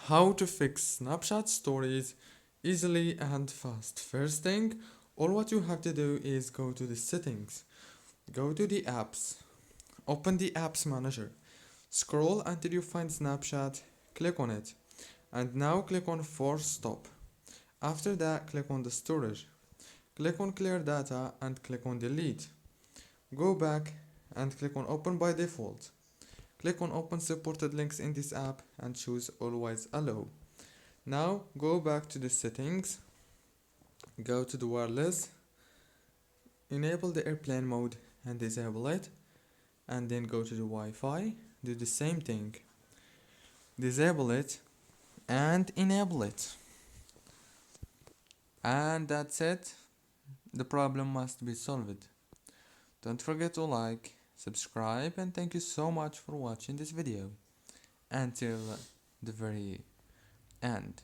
How to fix Snapchat stories easily and fast. First thing, all what you have to do is go to the settings, go to the apps, open the apps manager, scroll until you find Snapchat, click on it, and now click on force stop. After that, click on the storage, click on clear data and click on delete. Go back and click on open by default. Click on open supported links in this app and choose always allow. Now go back to the settings, go to the wireless, enable the airplane mode and disable it, and then go to the Wi-Fi, do the same thing, disable it and enable it, and that's it. The problem must be solved. Don't forget to like, subscribe, and thank you so much for watching this video until the very end.